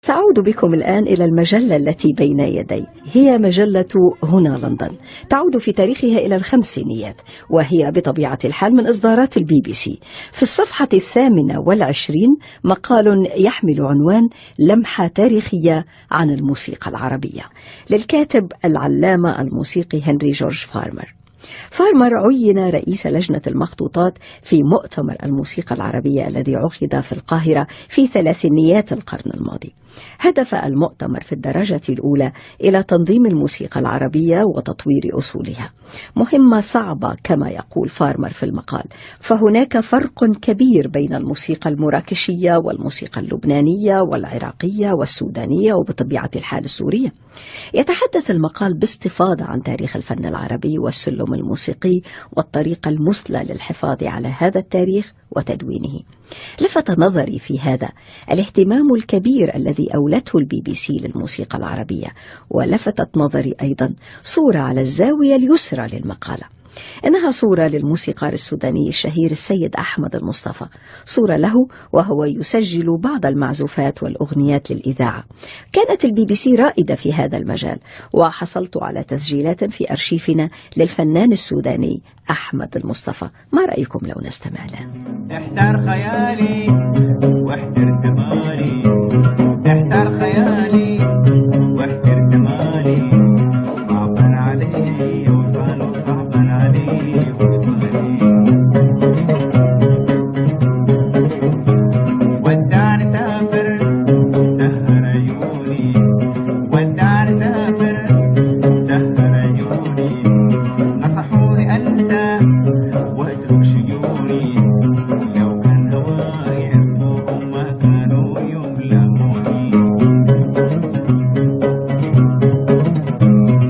سأعود بكم الآن إلى المجلة التي بين يدي، هي مجلة هنا لندن، تعود في تاريخها إلى الخمسينيات، وهي بطبيعة الحال من إصدارات البي بي سي. في الصفحة 28 مقال يحمل عنوان لمحة تاريخية عن الموسيقى العربية، للكاتب العلامة الموسيقي هنري جورج فارمر. فارمر عين رئيس لجنة المخطوطات في مؤتمر الموسيقى العربية الذي عقد في القاهرة في ثلاثينيات القرن الماضي. هدف المؤتمر في الدرجة الأولى إلى تنظيم الموسيقى العربية وتطوير أصولها، مهمة صعبة كما يقول فارمر في المقال، فهناك فرق كبير بين الموسيقى المراكشية والموسيقى اللبنانية والعراقية والسودانية وبطبيعة الحال السورية. يتحدث المقال باستفاضة عن تاريخ الفن العربي والسلم الموسيقي والطريقة المثلى للحفاظ على هذا التاريخ وتدوينه. لفت نظري في هذا الاهتمام الكبير الذي أولته البي بي سي للموسيقى العربية، ولفتت نظري أيضا صورة على الزاوية اليسرى للمقالة، إنها صورة للموسيقار السوداني الشهير السيد أحمد المصطفى، صورة له وهو يسجل بعض المعزوفات والأغنيات للإذاعة. كانت البي بي سي رائدة في هذا المجال، وحصلت على تسجيلات في أرشيفنا للفنان السوداني أحمد المصطفى. ما رأيكم لو نستمع له؟ احتر خيالي واحتر جمالي، احتر خيالي واحتر جمالي، صعبا علي وصال صعبا علي وصالي، ودعني سافر سهر عيوني، ودعني سافر سهر عيوني، نصحوني انسى واترك شيوني، لو كان هواي يحبوهم ما كانوا يملموني،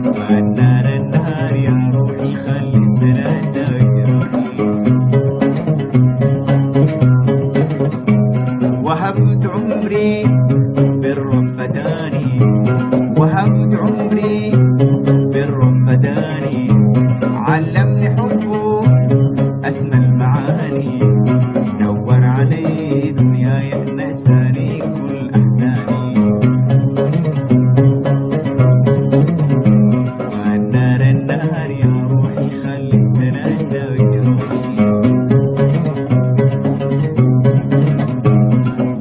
والنار النار يا روحي خلي البلاد تجروني، وهبت عمري بالرب فداني، وهبت عمري بالرب فداني، علمني حبه أسمى المعاني، نور علي دنياي نساني كل أحزاني، والنار النار يا روحي خلي البلاد تجروني،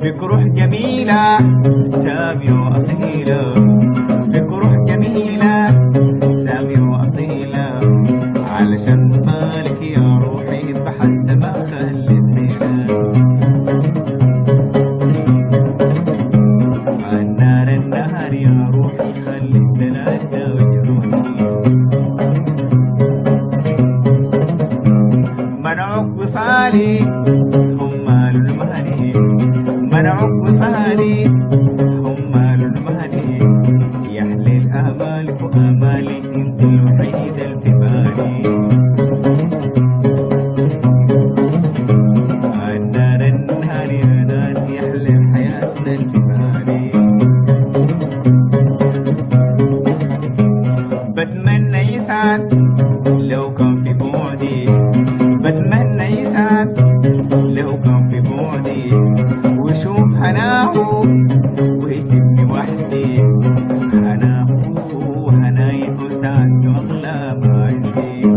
بك روح جميلة سامية وأصيلة، بك روح جميلة سامية وأصيلة، علشان وصالك يا روحي بحثت ما خليت ليلة، والنار النار يا روحي خليت بلاد وجروني، منعوك وصالي همال المهني، منعوك وصالي همال المهني، يا حليل آمالك وآمالي انت الوحيدة اللي في بالي، النار النار يا نار يا حليل حياتنا اللي في بالي، بتمنى يسعد لو كان في بعدي، بتمنى يسعد لو كان في بعدي، وشوف هناه ويسيبني وحدي، هناه وهناي وسعد واغلى ما عندي،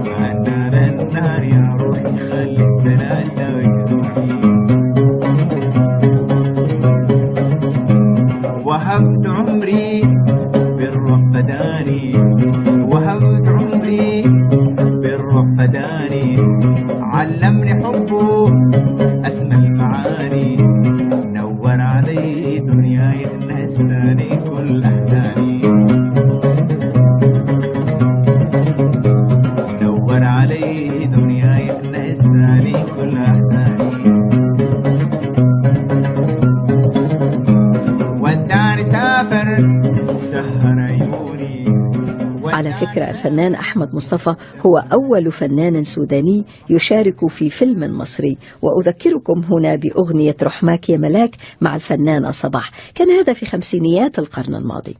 والنار النار يا روحي خلي الثلاثة وجروحي، وهبت عمري بالرب فداني، وهبت عمري بالرب فداني، علمني حبه أسمى المعاني، نور علي دنياي نساني كل أحزاني، نور علي دنياي نساني كل أحزاني، ودعني سافر سهر عيوني. على فكرة الفنان أحمد مصطفى هو أول فنان سوداني يشارك في فيلم مصري، وأذكركم هنا بأغنية رحماك يا ملاك مع الفنانة صباح، كان هذا في خمسينيات القرن الماضي.